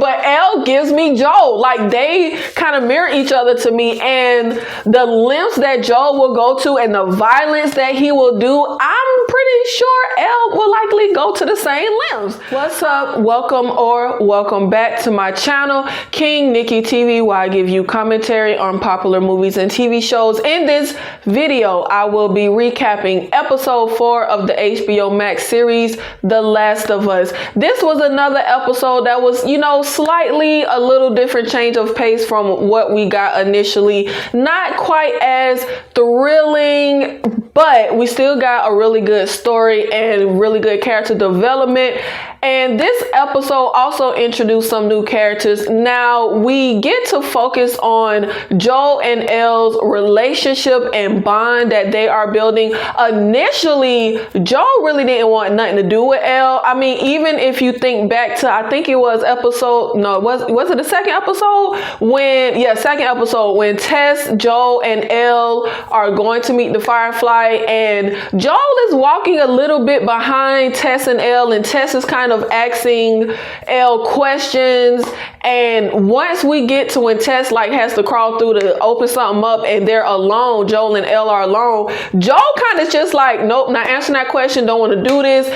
But Elle gives me Joel. Like, they kind of mirror each other to me. And the lengths that Joel will go to and the violence that he will do, I'm pretty sure Elle will likely go to the same lengths. What's up? Welcome back to my channel, King Nikki TV, where I give you commentary on popular movies and TV shows. In this video, I will be recapping episode 4 of the HBO Max series, The Last of Us. This was another episode that was, slightly a little different change of pace from what we got initially. Not quite as thrilling, but we still got a really good story and really good character development. And this episode also introduced some new characters. Now we get to focus on Joel and Elle's relationship and bond that they are building. Initially, Joel really didn't want nothing to do with Elle. I mean, even if you think back to, I think it was was it the second episode? Second episode when Tess, Joel, and Elle are going to meet the Firefly, and Joel is walking a little bit behind Tess and Elle, and Tess is kind of asking Elle questions. And once we get to when Tess has to crawl through to open something up and they're alone, Joel and Elle are alone, Joel kind of just nope, not answering that question, don't want to do this.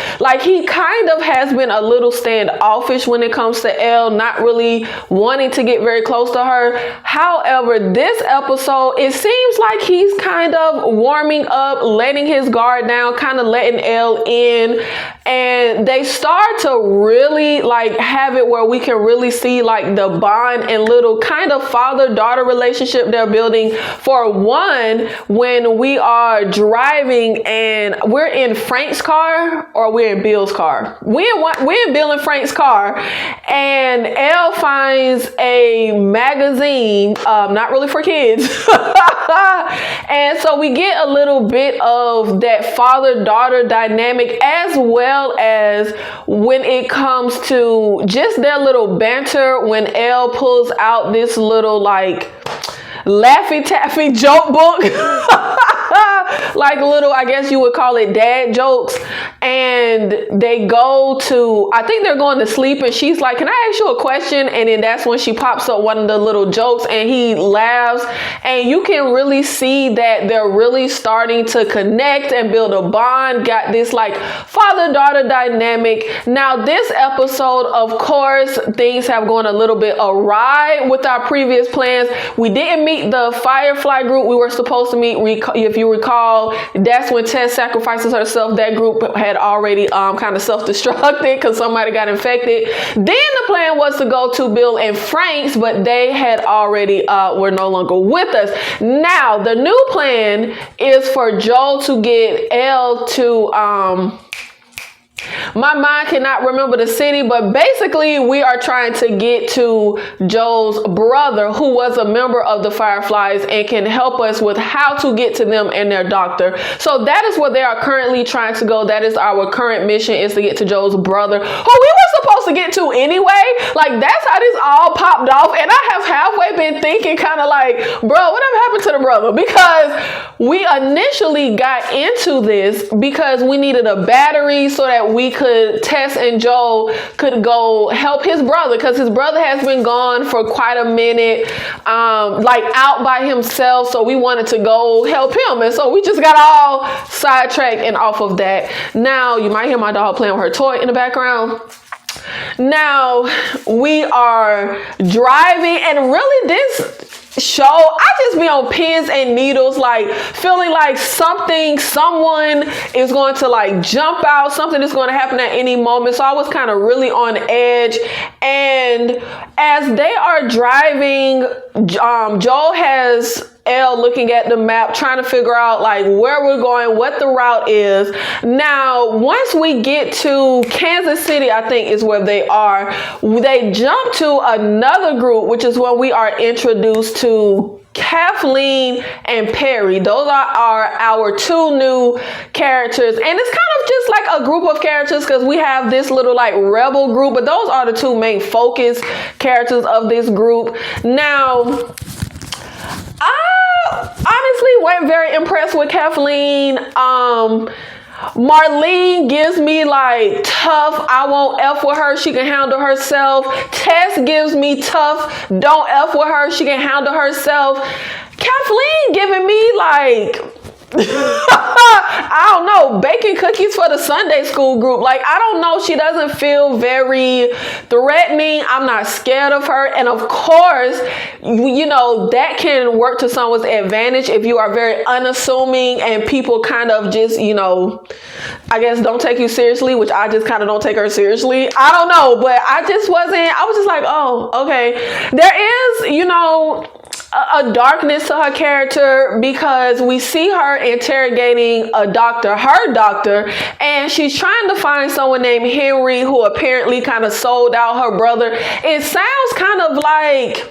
He kind of has been a little standoffish when it comes to Elle, not really wanting to get very close to her. However, this episode, it seems like he's kind of warming up, letting his guard down, kind of letting Elle in, and they start to really have it where we can really see the bond and little kind of father-daughter relationship they're building. For one, when we are driving and we're in Frank's car, or we're in Bill's car. We're in Bill and Frank's car, and Elle finds a magazine, not really for kids. And so we get a little bit of that father-daughter dynamic, as well as when it comes to just their little banter when Elle pulls out this little Laffy Taffy joke book. Little, I guess you would call it dad jokes. And they go to, I think they're going to sleep, and she's like, can I ask you a question? And then that's when she pops up one of the little jokes and he laughs. And you can really see that they're really starting to connect and build a bond. Got this father-daughter dynamic. Now this episode, of course, things have gone a little bit awry with our previous plans. We didn't meet the Firefly group we were supposed to meet. If you recall, that's when Tess sacrifices herself. That group had already kind of self-destructed because somebody got infected. Then the plan was to go to Bill and Frank's, but they had already were no longer with us. Now the new plan is for Joel to get Elle to my mind cannot remember the city, but basically we are trying to get to Joel's brother, who was a member of the Fireflies and can help us with how to get to them and their doctor. So that is where they are currently trying to go. That is our current mission, is to get to Joel's brother, who we were supposed to get to anyway. That's how this all popped off. And I have halfway been thinking bro, whatever happened to the brother? Because we initially got into this because we needed a battery so that Tess and Joel could go help his brother, because his brother has been gone for quite a minute, out by himself. So we wanted to go help him. And so we just got all sidetracked and off of that. Now you might hear my dog playing with her toy in the background. Now we are driving, and really this show, I just be on pins and needles, feeling like someone is going to jump out, something is going to happen at any moment. So I was kind of really on edge. And as they are driving, Joel has Elle looking at the map, trying to figure out where we're going, what the route is. Now, once we get to Kansas City, I think is where they are, they jump to another group, which is when we are introduced to Kathleen and Perry. Those are our two new characters, and it's kind of just a group of characters because we have this little rebel group, but those are the two main focus characters of this group. Now, I honestly wasn't very impressed with Kathleen. Marlene gives me like tough, I won't F with her, she can handle herself. Tess gives me tough, don't F with her, she can handle herself. Kathleen giving me like I don't know, baking cookies for the Sunday school group. Like, I don't know, she doesn't feel very threatening. I'm not scared of her. And of course, you know, that can work to someone's advantage if you are very unassuming and people kind of just, you know, I guess don't take you seriously, which I just kind of don't take her seriously. I don't know, but I was just like, oh, okay. There is, you know, a darkness to her character because we see her interrogating her doctor, and she's trying to find someone named Henry who apparently kind of sold out her brother. It sounds kind of like,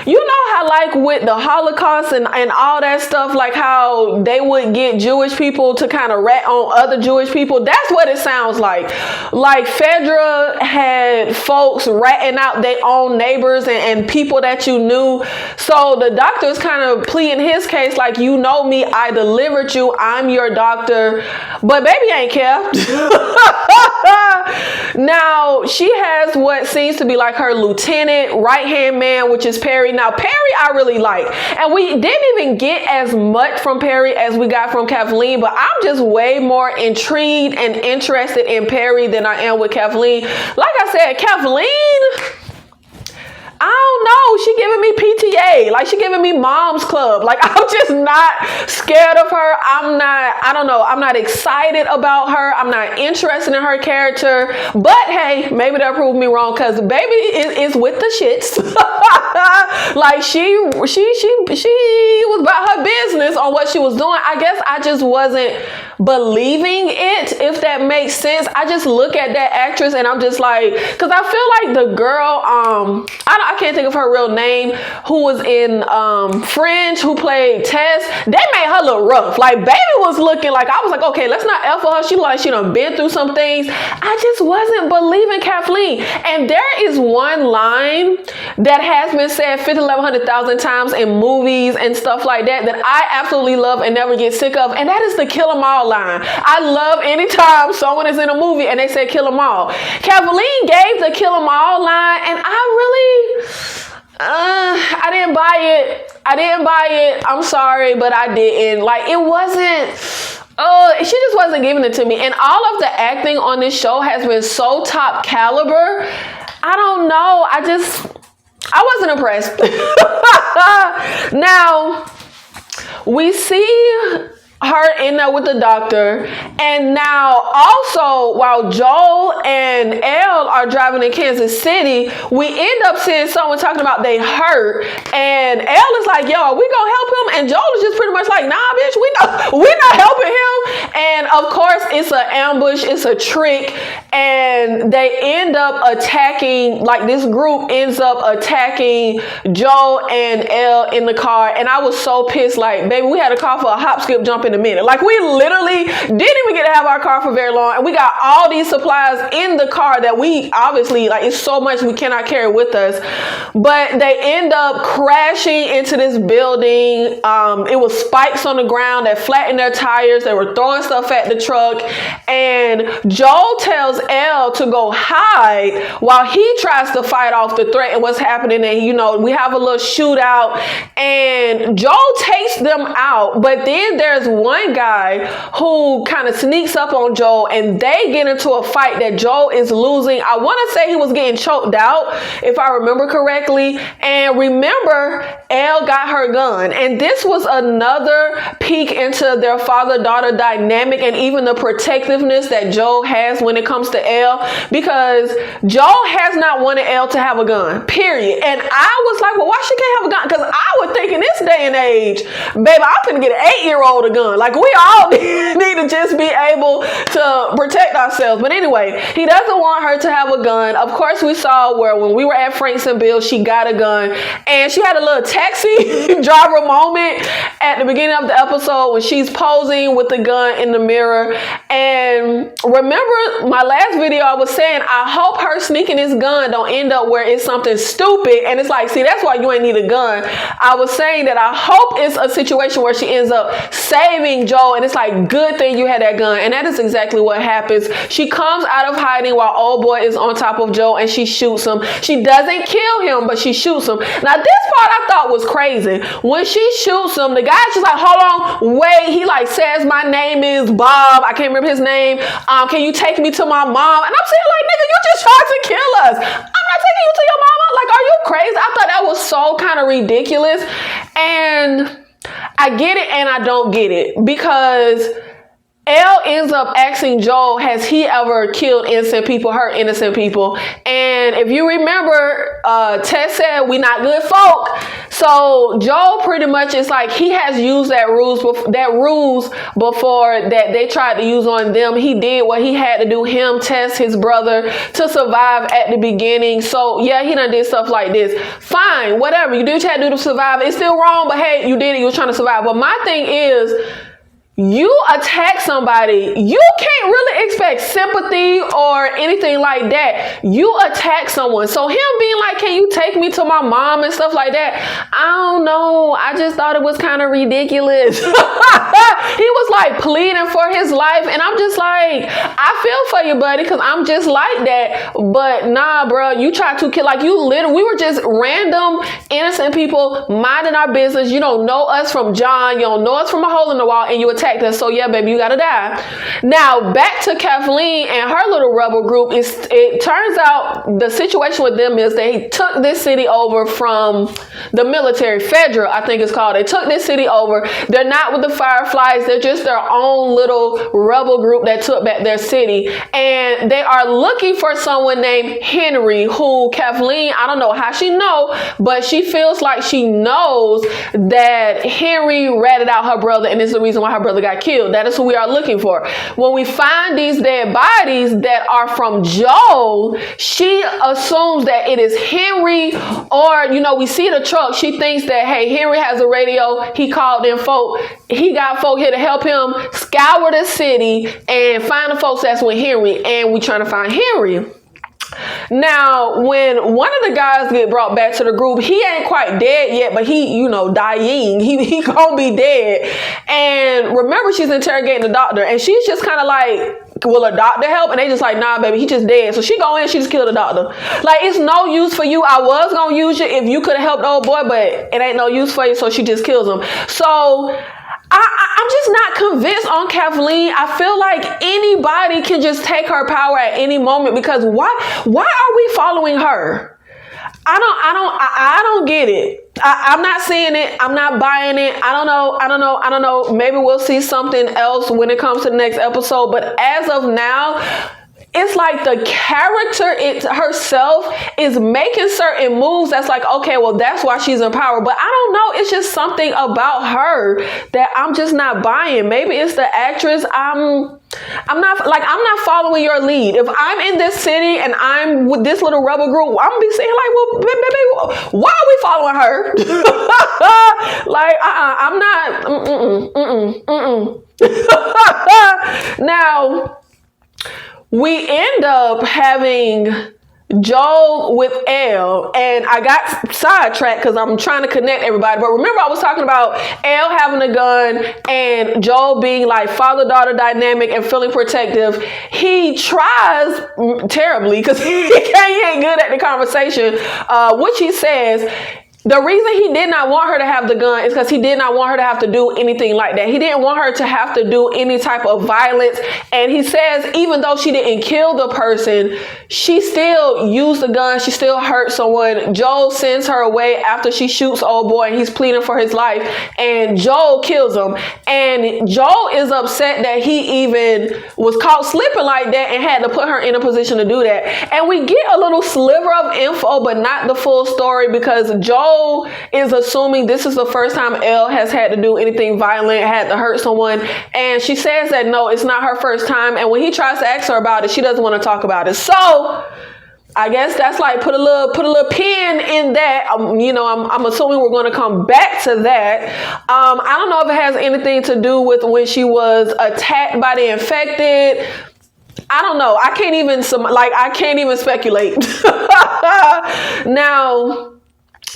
you know how like with the Holocaust and all that stuff, like how they would get Jewish people to kind of rat on other Jewish people. That's what it sounds like. Like Phaedra had folks ratting out their own neighbors and people that you knew. So the doctor's kind of pleading his case like, you know me, I delivered you, I'm your doctor, but baby ain't kept. Now she has what seems to be like her lieutenant, right-hand man, which is Perry. Now Perry I really like, and we didn't even get as much from Perry as we got from Kathleen, but I'm just way more intrigued and interested in Perry than I am with Kathleen. Like I said, Kathleen, I don't know, she giving me PTA, like she giving me mom's club. Like I'm just not scared of her. I'm not excited about her. I'm not interested in her character, but hey, maybe they'll prove me wrong because baby is with the shits. Like she was about her business on what she was doing. I guess I just wasn't believing it, if that makes sense. I just look at that actress and I'm just like, because I feel like the girl, I can't think of her real name, who was in Fringe, who played Tess, they made her look rough. Like baby was looking like, I was like, okay, let's not F for her. She like she done been through some things. I just wasn't believing Kathleen. And there is one line that has been said 1,100,000 times in movies and stuff like that I absolutely love and never get sick of, and that is the kill 'em all line. I love anytime someone is in a movie and they say kill 'em all. Kathleen gave the kill 'em all line, and I didn't buy it. I'm sorry, but I didn't. Like, it wasn't, she just wasn't giving it to me. And all of the acting on this show has been so top caliber. I don't know. I wasn't impressed. Now, we see her in there with the doctor, and now also while Joel and Elle are driving in Kansas City, we end up seeing someone talking about they hurt, and Elle is like, yo, we gonna help him, and Joel is just pretty much like, nah bitch, we're not helping him. And of course it's an ambush, it's a trick, and they end up attacking, like this group ends up attacking Joel and Elle in the car, and I was so pissed. Like, baby, we had a car for a hop, skip, jump in a minute. Like, we literally didn't even get to have our car for very long, and we got all these supplies in the car that we obviously, like, it's so much we cannot carry with us. But they end up crashing into this building. It was spikes on the ground that flattened their tires. They were throwing stuff at the truck, and Joel tells Elle to go hide while he tries to fight off the threat and what's happening. And you know, we have a little shootout, and Joel takes them out, but then there's one guy who kind of sneaks up on Joel, and they get into a fight that Joel is losing. I want to say he was getting choked out, if I remember correctly. And remember, Elle got her gun, and this was another peek into their father-daughter dynamic, and even the protectiveness that Joel has when it comes to Elle, because Joel has not wanted Elle to have a gun, period. And I was like, well, why she can't have a gun? Because I would think in this day and age, baby, I'm gonna get an 8-year-old a gun. Like, we all need to just be able to protect ourselves. But anyway, he doesn't want her to have a gun. Of course, we saw where when we were at Frank's and Bill, she got a gun, and she had a little taxi driver moment at the beginning of the episode when she's posing with the gun in the mirror. And remember my last video I was saying, I hope her sneaking this gun don't end up where it's something stupid. And it's like, see, that's why you ain't need a gun. I was saying that I hope it's a situation where she ends up saving Joe. And it's like, good thing you had that gun. And that is exactly what happens. She comes out of hiding while old boy is on top of Joe and she shoots him. She doesn't kill him, but she shoots him. Now, this part I thought was crazy. When she shoots him, the guy's just like, hold on, wait. He like says, my name is Bob. I can't remember his name. Can you take me to my mom? And I'm saying, like, nigga, you just tried to kill us. I'm not taking you to your mama. Like, are you crazy? I thought that was so kind of ridiculous. And I get it and I don't get it, because Elle ends up asking Joel, has he ever killed innocent people, hurt innocent people? And if you remember, Tess said, we not good folk. So Joel pretty much is like, he has used that ruse before that they tried to use on them. He did what he had to do, him, Tess, his brother, to survive at the beginning. So yeah, he done did stuff like this. Fine, whatever. You do what you had to do to survive. It's still wrong, but hey, you did it. You were trying to survive. But my thing is, you attack somebody, you can't really expect sympathy or anything like that. You attack someone. So him being like, can you take me to my mom and stuff like that? I don't know. I just thought it was kind of ridiculous. He was like pleading for his life. And I'm just like, I feel for you, buddy, because I'm just like that. But nah, bro, you tried to kill, like you literally, we were just random innocent people minding our business. You don't know us from John. You don't know us from a hole in the wall, and you attack us. So yeah, baby, you gotta die. Now back to Kathleen and her little rebel group. It turns out the situation with them is they took this city over from the military, federal, I think it's called. They took this city over. They're not with the Fireflies. They're just their own little rebel group that took back their city. And they are looking for someone named Henry, who Kathleen, I don't know how she know, but she feels like she knows that Henry ratted out her brother, and it's the reason why her brother got killed. That is who we are looking for. When we find these dead bodies that are from Joel, she assumes that it is Henry, or, you know, we see the truck. She thinks that, hey, Henry has a radio. He called in folk. He got folk here to help him scour the city and find the folks that's with Henry. And we trying to find Henry. Now, when one of the guys get brought back to the group, he ain't quite dead yet, but he, you know, dying. He gonna be dead. And remember, she's interrogating the doctor, and she's just kind of like, will a doctor help? And they just like, nah, baby, he just dead. So she go in, she just killed the doctor. Like, it's no use for you. I was gonna use you if you could have helped the old boy, but it ain't no use for you. So she just kills him. So I'm just not convinced on Kathleen. I feel like anybody can just take her power at any moment, because why are we following her? I don't get it. I'm not seeing it. I'm not buying it. I don't know. Maybe we'll see something else when it comes to the next episode. But as of now, it's like the character herself is making certain moves that's like, okay, well, that's why she's in power. But I don't know. It's just something about her that I'm just not buying. Maybe it's the actress. I'm not following your lead. If I'm in this city and I'm with this little rebel group, I'm gonna be saying like, well, baby, why are we following her? Like, I'm not. Now, we end up having Joel with Elle, and I got sidetracked because I'm trying to connect everybody. But remember, I was talking about Elle having a gun and Joel being like father-daughter dynamic and feeling protective. He tries terribly because he ain't good at the conversation, which he says. The reason he did not want her to have the gun is because he did not want her to have to do anything like that. He didn't want her to have to do any type of violence. And he says, even though she didn't kill the person, she still used the gun. She still hurt someone. Joel sends her away after she shoots old boy, and he's pleading for his life. And Joel kills him. And Joel is upset that he even was caught slipping like that and had to put her in a position to do that. And we get a little sliver of info, but not the full story, because Joel is assuming this is the first time Elle has had to do anything violent, had to hurt someone, and she says that no, it's not her first time. And when he tries to ask her about it, she doesn't want to talk about it. So I guess that's like put a little pin in that. I'm assuming we're going to come back to that. I don't know if it has anything to do with when she was attacked by the infected. I don't know. I can't even speculate. Now,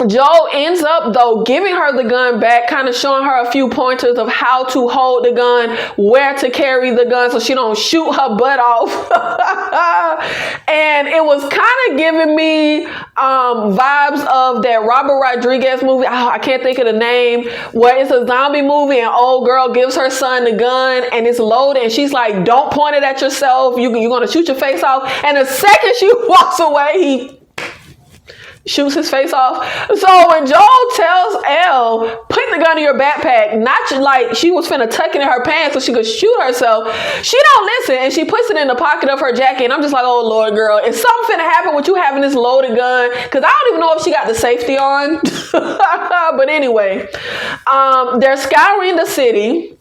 Joe ends up, though, giving her the gun back, kind of showing her a few pointers of how to hold the gun, where to carry the gun so she don't shoot her butt off. And it was kind of giving me vibes of that Robert Rodriguez movie. Oh, I can't think of the name, where it's a zombie movie and old girl gives her son the gun and it's loaded and she's like, don't point it at yourself. You're going to shoot your face off. And the second she walks away, he shoots his face off. So when Joel tells Elle, put the gun in your backpack, not like she was finna tuck it in her pants so she could shoot herself, she don't listen and she puts it in the pocket of her jacket. And I'm just like, oh Lord, girl, is something finna happen with you having this loaded gun? Because I don't even know if she got the safety on. But anyway, they're scouring the city,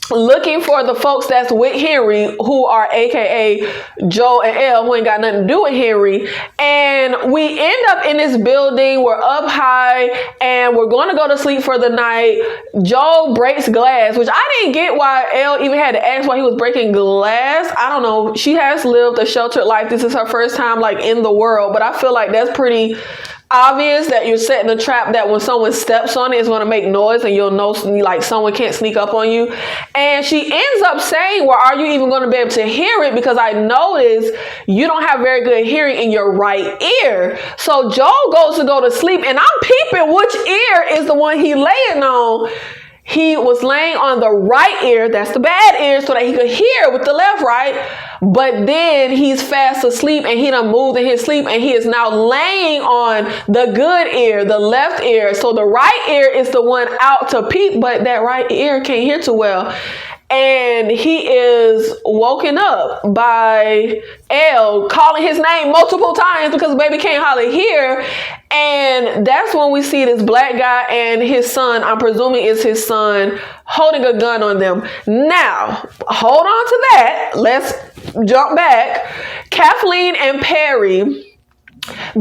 looking for the folks that's with Henry, who are AKA Joe and Elle, who ain't got nothing to do with Henry. And we end up in this building. We're up high and we're going to go to sleep for the night. Joe breaks glass, which I didn't get why Elle even had to ask why he was breaking glass. I don't know. She has lived a sheltered life. This is her first time like in the world, but I feel like that's pretty obvious that you're setting a trap that when someone steps on it, it's going to make noise and you'll know like someone can't sneak up on you. And she ends up saying, well, are you even going to be able to hear it? Because I noticed you don't have very good hearing in your right ear. So Joel goes to go to sleep and I'm peeping which ear is the one he laying on. He was laying on the right ear, that's the bad ear, so that he could hear with the left, right? But then he's fast asleep and he done moved in his sleep and he is now laying on the good ear, the left ear. So the right ear is the one out to peep, but that right ear can't hear too well. And he is woken up by Elle calling his name multiple times because baby can't hardly hear. And that's when we see this black guy and his son, I'm presuming is his son, holding a gun on them. Now, hold on to that. Let's jump back. Kathleen and Perry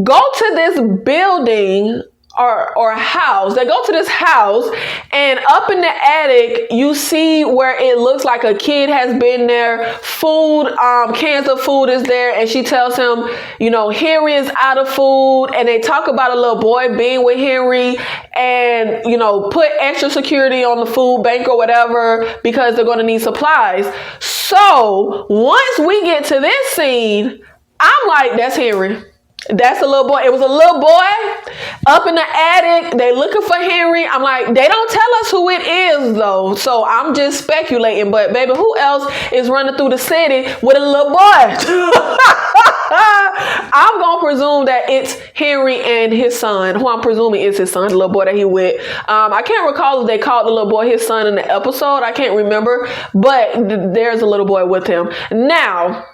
go to this building or house. They go to this house and up in the attic you see where it looks like a kid has been there. Food, cans of food is there, and she tells him, you know, Henry is out of food, and they talk about a little boy being with Henry and, you know, put extra security on the food bank or whatever because they're going to need supplies. So once we get to this scene, I'm like, that's Henry. That's a little boy. It was a little boy up in the attic. They looking for Henry. I'm like, they don't tell us who it is though. So I'm just speculating. But baby, who else is running through the city with a little boy? I'm going to presume that it's Henry and his son, who I'm presuming is his son, the little boy that he with. I can't recall if they called the little boy his son in the episode. I can't remember. But there's a little boy with him. Now,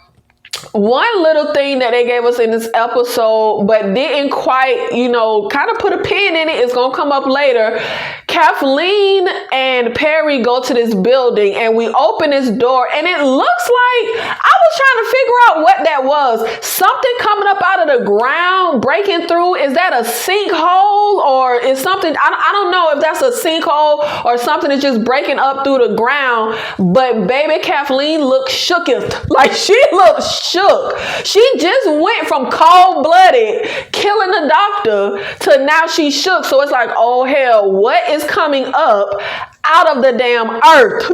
one little thing that they gave us in this episode, but didn't quite, you know, kind of put a pin in it, is going to come up later. Kathleen and Perry go to this building and we open this door and it looks like, I was trying to figure out what that was. Something coming up out of the ground, breaking through. Is that a sinkhole or is something, I don't know if that's a sinkhole or something that's just breaking up through the ground. But baby, Kathleen looks shooketh. Like she looks shook. She just went from cold-blooded killing the doctor to now she's shook. So it's like, oh hell, what is coming up out of the damn earth?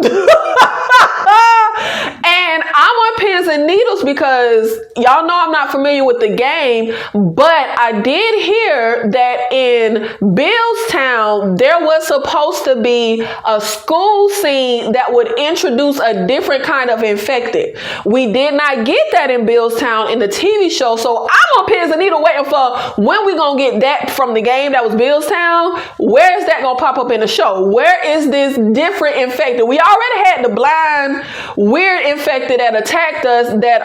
And I'm on pins and needles because y'all know I'm not familiar with the game, but I did hear that in Billstown there was supposed to be a school scene that would introduce a different kind of infected. We did not get that in Billstown in the TV show, so I'm on pins and needles waiting for when we gonna get that from the game that was Billstown. Where is that gonna pop up in the show? Where is this different infected? We already had the blind weird infected that attacked us that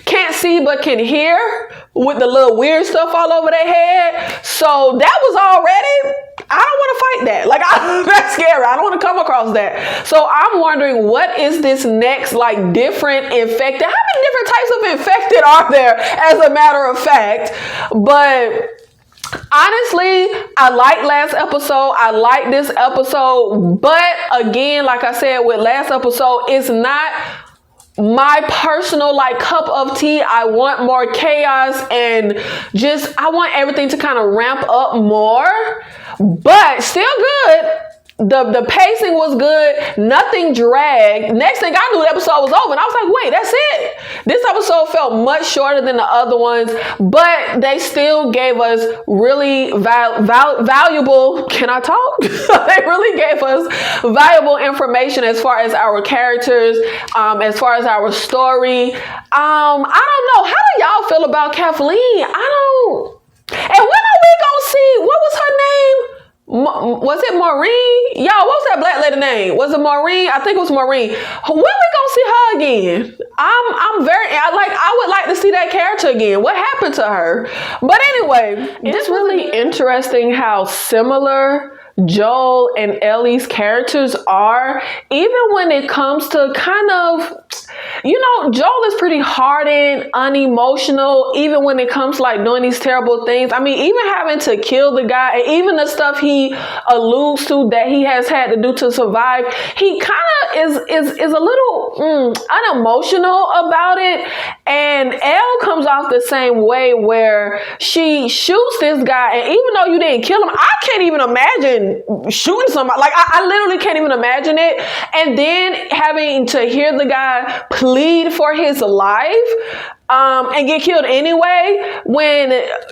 can't see but can hear with the little weird stuff all over their head. So that was already, I don't want to fight that. Like, that's scary. I don't want to come across that. So I'm wondering, what is this next, like, different infected? How many different types of infected are there, as a matter of fact? But honestly, I like last episode. I like this episode. But again, like I said with last episode, it's not my personal like cup of tea. I want more chaos and just I want everything to kind of ramp up more, but still good. The pacing was good. Nothing dragged. Next thing I knew, the episode was over. And I was like, wait, that's it? This episode felt much shorter than the other ones, but they still gave us really valuable, can I talk? They really gave us valuable information as far as our characters, as far as our story. I don't know. How do y'all feel about Kathleen? I don't. And when are we going to see, what was her name? Was it Maureen? Y'all, what was that black lady name? Was it Maureen? I think it was Maureen. When we gonna see her again? I would like to see that character again. What happened to her? But anyway, it's really interesting how similar Joel and Ellie's characters are, even when it comes to kind of, Joel is pretty hardened, unemotional, even when it comes to like doing these terrible things. I mean, even having to kill the guy, and even the stuff he alludes to that he has had to do to survive, he kind of is a little unemotional about it. And Elle comes off the same way, where she shoots this guy, and even though you didn't kill him, I can't even imagine shooting somebody. Like I literally can't even imagine it. And then having to hear the guy plead for his life and get killed anyway. When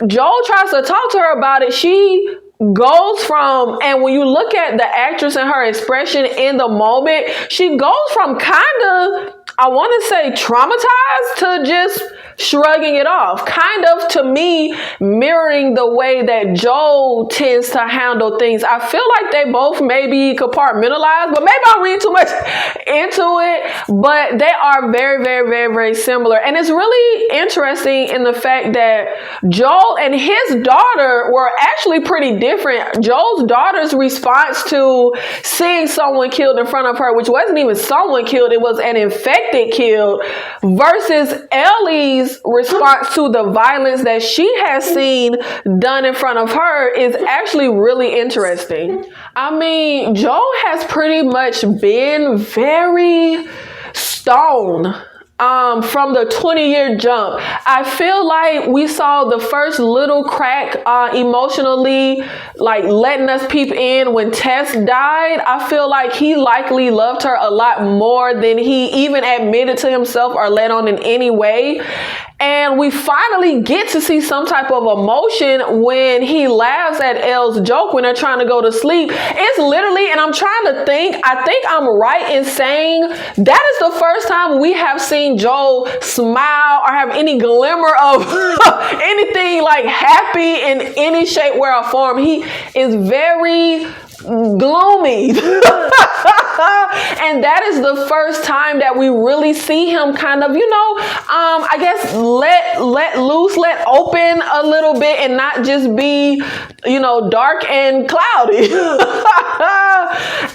Joel tries to talk to her about it, she goes from, and when you look at the actress and her expression in the moment, she goes from kind of, I want to say traumatized, to just shrugging it off, kind of, to me, mirroring the way that Joel tends to handle things. I feel like they both maybe compartmentalize, but maybe I read too much into it, but they are very, very, very, very similar. And it's really interesting in the fact that Joel and his daughter were actually pretty different. Joel's daughter's response to seeing someone killed in front of her, which wasn't even someone killed, it was an infected killed, versus Ellie's response to the violence that she has seen done in front of her, is actually really interesting. I mean, Joel has pretty much been very stone from the 20-year jump. I feel like we saw the first little crack emotionally, like letting us peep in when Tess died. I feel like he likely loved her a lot more than he even admitted to himself or let on in any way. And we finally get to see some type of emotion when he laughs at Elle's joke when they're trying to go to sleep. It's literally, and I'm trying to think, I think I'm right in saying that is the first time we have seen Joel smile or have any glimmer of anything like happy in any shape, way, or form. He is very gloomy. And that is the first time that we really see him kind of, I guess let loose, let open a little bit, and not just be, dark and cloudy.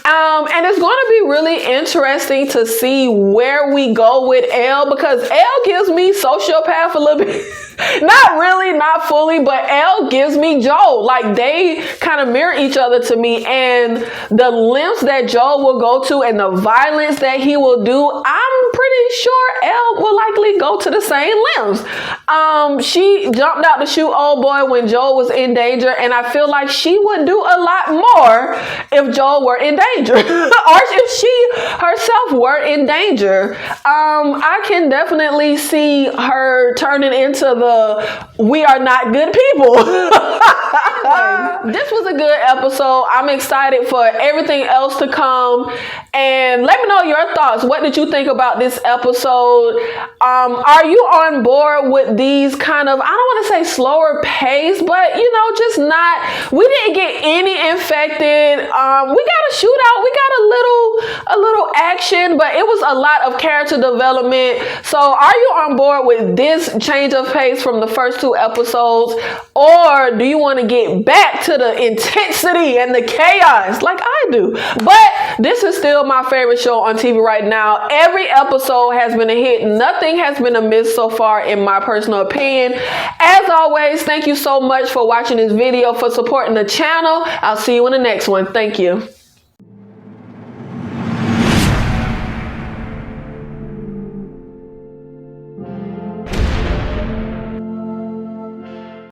And it's going to be really interesting to see where we go with Elle, because Elle gives me sociopath a little bit. Not really, not fully, but Elle gives me Joel. Like, they kind of mirror each other to me, and the lengths that Joel will go to and the violence that he will do, I'm pretty sure Elle will likely go to the same lengths. She jumped out to shoot old boy when Joel was in danger, and I feel like she would do a lot more if Joel were in danger, or if she herself were in danger. I can definitely see her turning into the "we are not good people." This was a good episode. I'm excited for everything else to come. And let me know your thoughts. What did you think about this episode? Are you on board with these kind of, I don't want to say slower pace, but just not, we didn't get any infected. We got a shootout. We got a little action, but it was a lot of character development. So are you on board with this change of pace from the first two episodes? Or do you want to get back to the intensity and the chaos like I do? But this is still my favorite show on TV right now. Every episode has been a hit. Nothing has been a miss so far, in my personal opinion. As always, thank you so much for watching this video, for supporting the channel. I'll see you in the next one. Thank you.